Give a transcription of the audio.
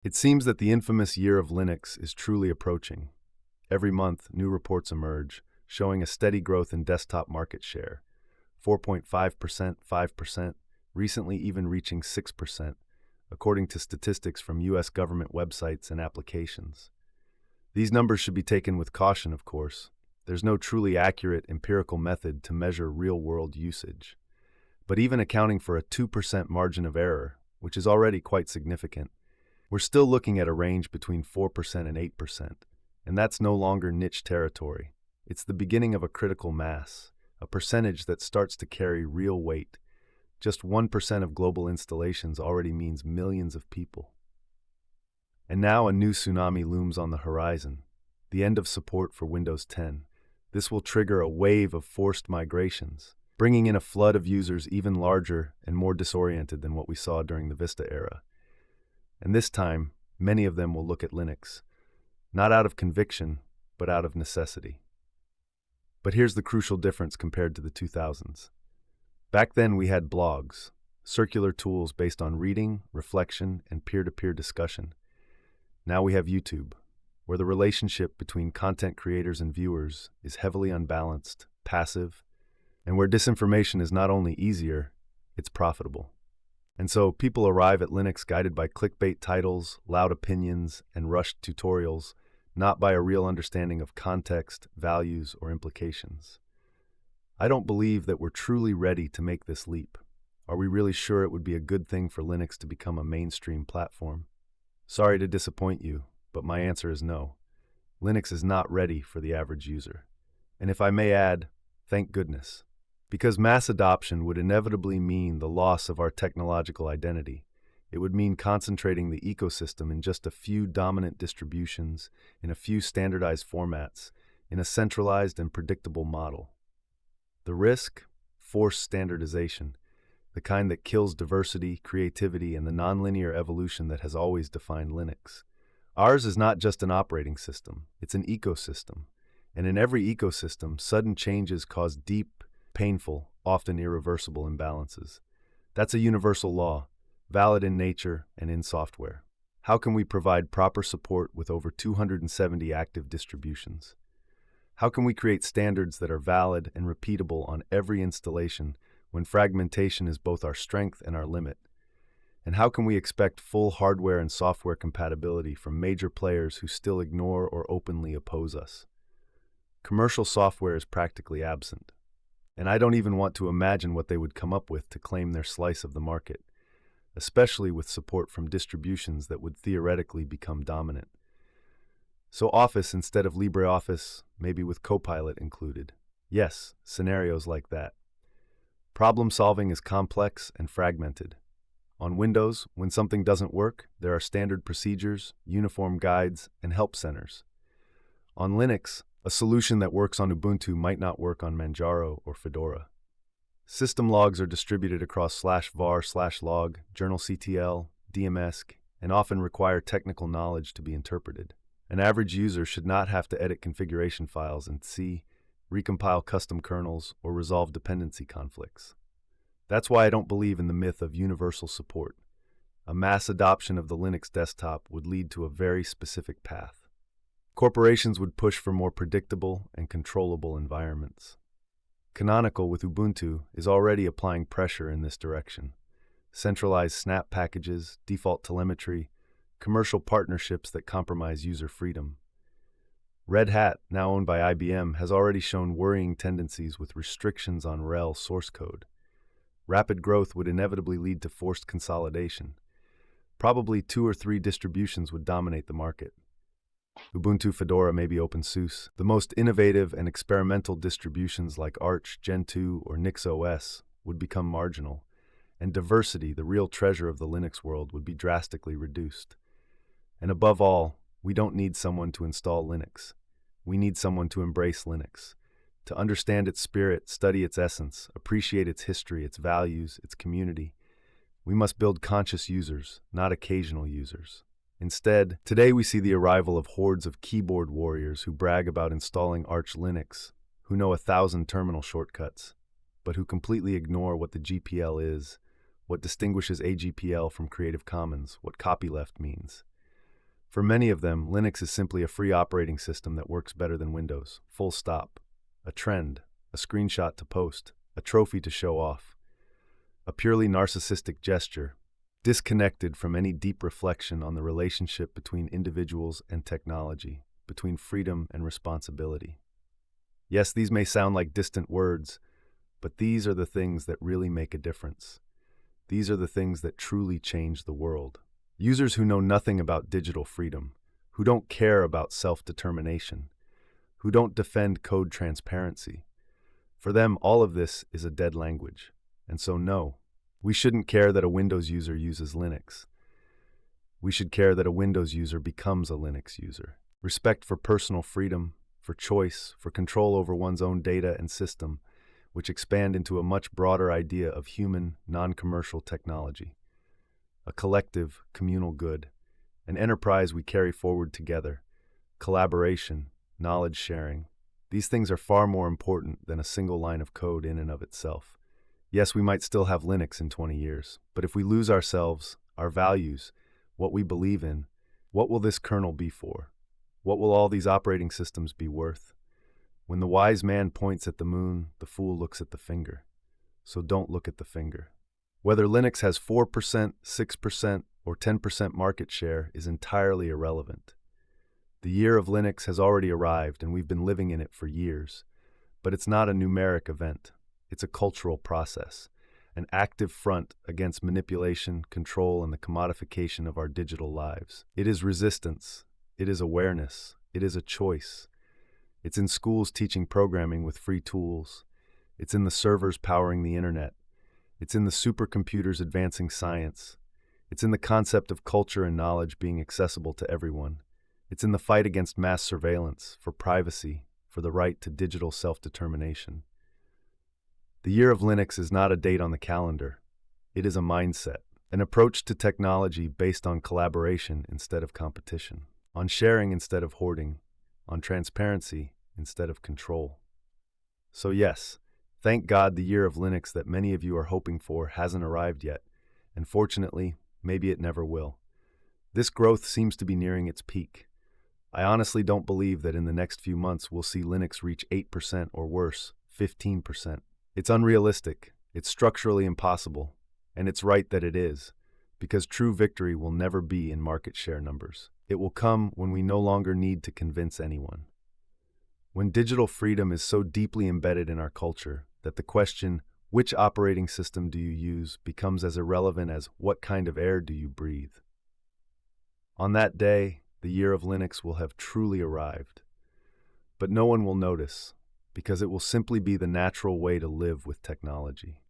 It seems that the infamous year of Linux is truly approaching. Every month, new reports emerge, showing a steady growth in desktop market share. 4.5%, 5%, recently even reaching 6%, according to statistics from U.S. government websites and applications. These numbers should be taken with caution, of course. There's no truly accurate empirical method to measure real-world usage. But even accounting for a 2% margin of error, which is already quite significant, we're still looking at a range between 4% and 8%, and that's no longer niche territory. It's the beginning of a critical mass, a percentage that starts to carry real weight. Just 1% of global installations already means millions of people. And now a new tsunami looms on the horizon, the end of support for Windows 10. This will trigger a wave of forced migrations, bringing in a flood of users even larger and more disoriented than what we saw during the Vista era. And this time, many of them will look at Linux, not out of conviction, but out of necessity. But here's the crucial difference compared to the 2000s. Back then, we had blogs, circular tools based on reading, reflection, and peer-to-peer discussion. Now we have YouTube, where the relationship between content creators and viewers is heavily unbalanced, passive, and where disinformation is not only easier, it's profitable. And so people arrive at Linux guided by clickbait titles, loud opinions, and rushed tutorials, not by a real understanding of context, values, or implications. I don't believe that we're truly ready to make this leap. Are we really sure it would be a good thing for Linux to become a mainstream platform? Sorry to disappoint you, but my answer is no. Linux is not ready for the average user. And if I may add, thank goodness. Because mass adoption would inevitably mean the loss of our technological identity. It would mean concentrating the ecosystem in just a few dominant distributions, in a few standardized formats, in a centralized and predictable model. The risk? Forced standardization, the kind that kills diversity, creativity, and the nonlinear evolution that has always defined Linux. Ours is not just an operating system, it's an ecosystem. And in every ecosystem, sudden changes cause deep, painful, often irreversible imbalances. That's a universal law, valid in nature and in software. How can we provide proper support with over 270 active distributions? How can we create standards that are valid and repeatable on every installation when fragmentation is both our strength and our limit? And how can we expect full hardware and software compatibility from major players who still ignore or openly oppose us? Commercial software is practically absent. And I don't even want to imagine what they would come up with to claim their slice of the market, especially with support from distributions that would theoretically become dominant. So Office instead of LibreOffice, maybe with Copilot included. Yes, scenarios like that. Problem solving is complex and fragmented. On Windows, when something doesn't work, there are standard procedures, uniform guides, and help centers. On Linux, a solution that works on Ubuntu might not work on Manjaro or Fedora. System logs are distributed across /var/log, journalctl, dmesc, and often require technical knowledge to be interpreted. An average user should not have to edit configuration files in C, recompile custom kernels, or resolve dependency conflicts. That's why I don't believe in the myth of universal support. A mass adoption of the Linux desktop would lead to a very specific path. Corporations would push for more predictable and controllable environments. Canonical with Ubuntu is already applying pressure in this direction. Centralized snap packages, default telemetry, commercial partnerships that compromise user freedom. Red Hat, now owned by IBM, has already shown worrying tendencies with restrictions on RHEL source code. Rapid growth would inevitably lead to forced consolidation. Probably 2 or 3 distributions would dominate the market. Ubuntu, Fedora, maybe OpenSUSE. The most innovative and experimental distributions like Arch, Gentoo, or NixOS would become marginal, and diversity, the real treasure of the Linux world, would be drastically reduced. And above all, we don't need someone to install Linux. We need someone to embrace Linux, to understand its spirit, study its essence, appreciate its history, its values, its community. We must build conscious users, not occasional users. Instead, today we see the arrival of hordes of keyboard warriors who brag about installing Arch Linux, who know 1,000 terminal shortcuts, but who completely ignore what the GPL is, what distinguishes AGPL from Creative Commons, what copyleft means. For many of them, Linux is simply a free operating system that works better than Windows. Full stop. A trend, a screenshot to post, a trophy to show off. A purely narcissistic gesture, disconnected from any deep reflection on the relationship between individuals and technology, between freedom and responsibility. Yes, these may sound like distant words, but these are the things that really make a difference. These are the things that truly change the world. Users who know nothing about digital freedom, who don't care about self-determination, who don't defend code transparency. For them, all of this is a dead language. And so no, we shouldn't care that a Windows user uses Linux. We should care that a Windows user becomes a Linux user. Respect for personal freedom, for choice, for control over one's own data and system, which expand into a much broader idea of human, non-commercial technology. A collective, communal good, an enterprise we carry forward together, collaboration, knowledge sharing. These things are far more important than a single line of code in and of itself. Yes, we might still have Linux in 20 years, but if we lose ourselves, our values, what we believe in, what will this kernel be for? What will all these operating systems be worth? When the wise man points at the moon, the fool looks at the finger. So don't look at the finger. Whether Linux has 4%, 6%, or 10% market share is entirely irrelevant. The year of Linux has already arrived and we've been living in it for years. But it's not a numeric event. It's a cultural process, an active front against manipulation, control, and the commodification of our digital lives. It is resistance. It is awareness. It is a choice. It's in schools teaching programming with free tools. It's in the servers powering the internet. It's in the supercomputers advancing science. It's in the concept of culture and knowledge being accessible to everyone. It's in the fight against mass surveillance, for privacy, for the right to digital self-determination. The year of Linux is not a date on the calendar. It is a mindset, an approach to technology based on collaboration instead of competition, on sharing instead of hoarding, on transparency instead of control. So yes, thank God the year of Linux that many of you are hoping for hasn't arrived yet, and fortunately, maybe it never will. This growth seems to be nearing its peak. I honestly don't believe that in the next few months we'll see Linux reach 8% or worse, 15%. It's unrealistic, it's structurally impossible, and it's right that it is, because true victory will never be in market share numbers. It will come when we no longer need to convince anyone. When digital freedom is so deeply embedded in our culture that the question, which operating system do you use, becomes as irrelevant as what kind of air do you breathe. On that day, the year of Linux will have truly arrived. But no one will notice, because it will simply be the natural way to live with technology.